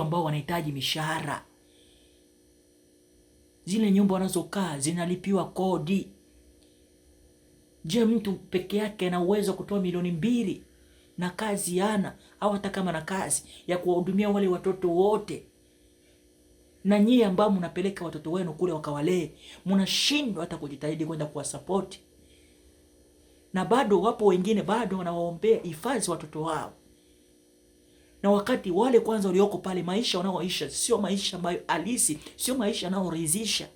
ambao wanahitaji mishahara. Zile nyumba wanazokaa zinalipiwa kodi. Je, mtu peke yake ana uwezo kutoa milioni 2 na kazi hana, au hata kama na kazi ya kuwahudumia wale watoto wote? Na nyie ambao mnapeleka watoto wenu kule wakawalee, mnashindwa hata kujitahidi kwenda kuwasapoti. Na bado wapo wengine bado wanawaombea hifadhi watoto wao. Na wakati wale kwanza walioko pale, maisha wanaoisha sio maisha ambayo halisi, sio maisha yanayoridhisha.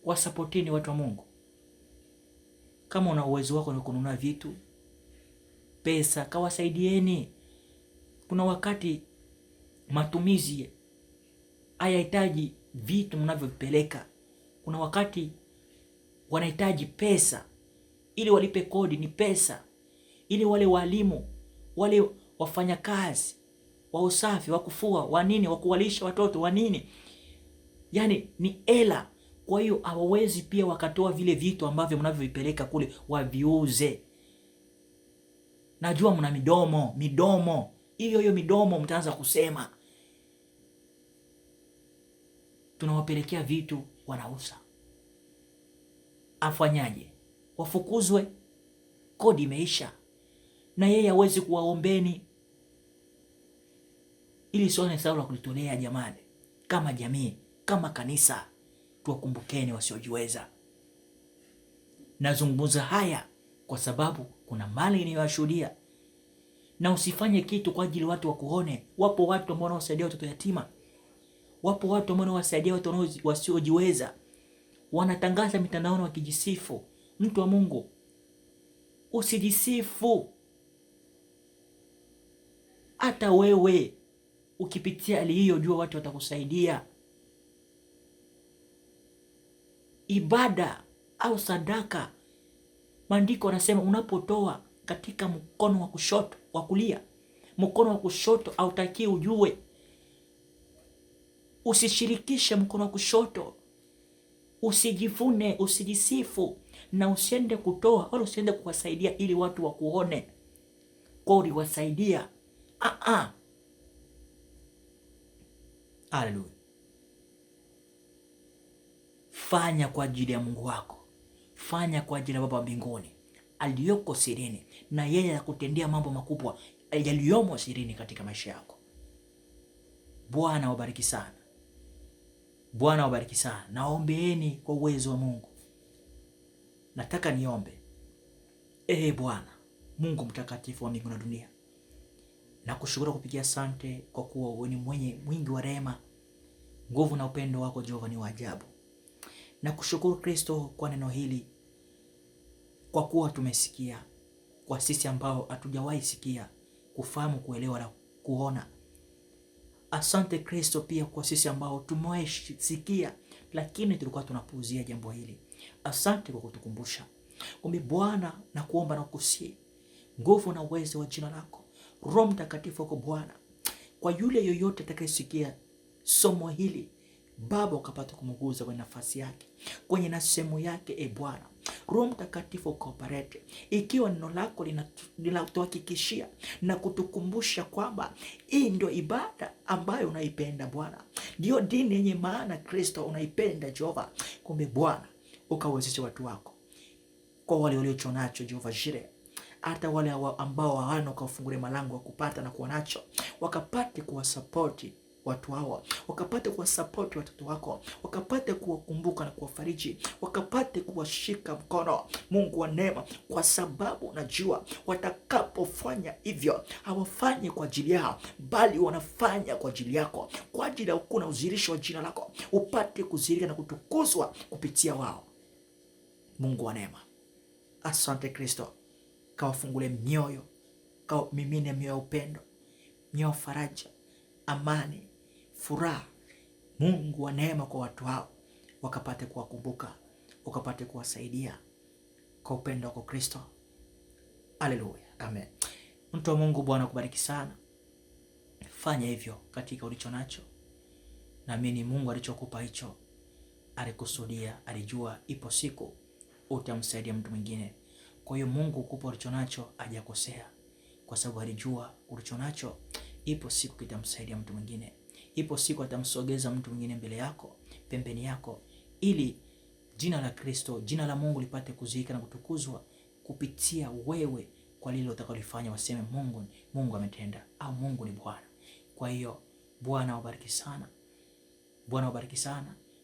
Wasapotini watu wa Mungu. Kama una uwezo wako ni kununua vitu, pesa, kawasaidieni. Kuna wakati matumizi hayahitaji vitu mnavyopeleka. Kuna wakati wanahitaji pesa ili walipe kodi, ni pesa. Ili wale walimu, wale wafanyakazi wa usafi, wa kufua, wa nini, wa kuwalisha watoto, wa nini. Yani ni hela. Kwa hiyo hawawezi pia wakatoa vile vitu ambavyo mnavyovipeleka kule waviuze. Najua mna midomo. Hiyo midomo mtaanza kusema. Tunawapelekea vitu wanauza. Afanyaje? Wafukuzwe? Kodi imeisha. Na yeye hawezi kuwaombeni. Ili sio sawa la kulitolea jamani. Kama jamii, kama kanisa, tuwakumbukeni wasiojiweza. Nazungumza haya kwa sababu kuna mali ninayoshuhudia. Na usifanye kitu kwa ajili watu wakuone. Wapo watu ambao wanawasaidia watoto yatima. Wapo watu ambao wanawasaidia watu wasiojiweza. Wanatangaza mitandaoni wakijisifu. Mtu wa Mungu, usijisifu. Hata wewe ukipitia hali hiyo, jua watu watakusaidia. Ibada au sadaka, maandiko yanasema unapotoa katika mkono wa kushoto, wa kulia, mkono wa kushoto hautaki ujue. Usishirikishe mkono wa kushoto. Usijivune, usijisifu, na usiende kutoa wala usiende kuwasaidia ili watu wakuone kwa uliwasaidia. Haleluya. Fanya kwa ajili ya Mungu wako. Fanya kwa ajili ya Baba wa mbinguni aliyoko sirini, na yeye atakutendea mambo makubwa yaliyomo sirini katika maisha yako. Bwana wabariki sana. Bwana wabariki sana. Naombeeni kwa uwezo wa Mungu. Nataka niombe. Bwana Mungu mtakatifu wa mbingu na dunia, nakushukuru kupigia asante kwa kuwa wewe ni mwingi wa rehema, nguvu na upendo wako Jehova ni wa ajabu. Nakushukuru Kristo kwa neno hili, kwa kuwa tumesikia, kwa sisi ambao hatujawahi sikia, kufahamu, kuelewa na kuona. Asante Kristo pia kwa sisi ambao tumewahi sikia lakini tulikuwa tunapuuzia jambo hili. Asante kwa kutukumbusha. Kumbe Bwana, na kuomba na kusihi nguvu na uwezo wa jina lako, Roho Mtakatifu wako Bwana, kwa yule yoyote atakayesikia somo hili Baba, ukapata kumguza kwenye nafasi yake, kwenye nasemu yake. Bwana Roho Mtakatifu ukaoperate, ikiwa neno lako linatuhakikishia na kutukumbusha kwamba hii ndio ibada ambayo unaipenda Bwana, ndio dini yenye maana Kristo unaipenda Jehova. Kumbe Bwana, ukawezeshe watu wako, kwa wale waliochonacho Jehova Jireh, hata wale ambao hawana, ukafungulie malango ya kupata na kuwa nacho, wakapate kuwasapoti watu hawa, wakapate kuwasapoti watoto wako, wakapate kuwakumbuka na kuwafariji, wakapate kuwashika mkono, Mungu wa neema, kwa sababu najua watakapofanya hivyo hawafanyi kwa ajili yao, bali wanafanya kwa ajili yako, kwa ajili ya ukuu na udhihirisho wa jina lako upate kudhihirika na kutukuzwa kupitia wao. Mungu wa neema, asante Kristo, kawafungule mioyo, mimine mioyo ya upendo, mioyo faraja, amani, furaha. Mungu wa neema kwa watu hao, wakapate kuwakumbuka, wakapate kuwasaidia kwa upendo wako Kristo. Haleluya, amen. Mtu wa Mungu, Bwana kubariki sana. Fanya hivyo katika ulicho nacho. Naamini Mungu alichokupa hicho alikusudia, alijua ipo siku utamsaidia mtu mwingine. Kwa hiyo Mungu kupa ulicho nacho hajakosea, kwa sababu alijua ulicho nacho ipo siku kitamsaidia mtu mwingine, ipo siku atamsogeza mtu mwingine mbele yako, pembeni yako, ili jina la Kristo, jina la Mungu lipate kuziika na kutukuzwa kupitia wewe, kwa lile utakalofanya waseme Mungu ametenda, au Mungu ni Bwana. Kwa hiyo Bwana wabariki sana. Bwana wabariki sana.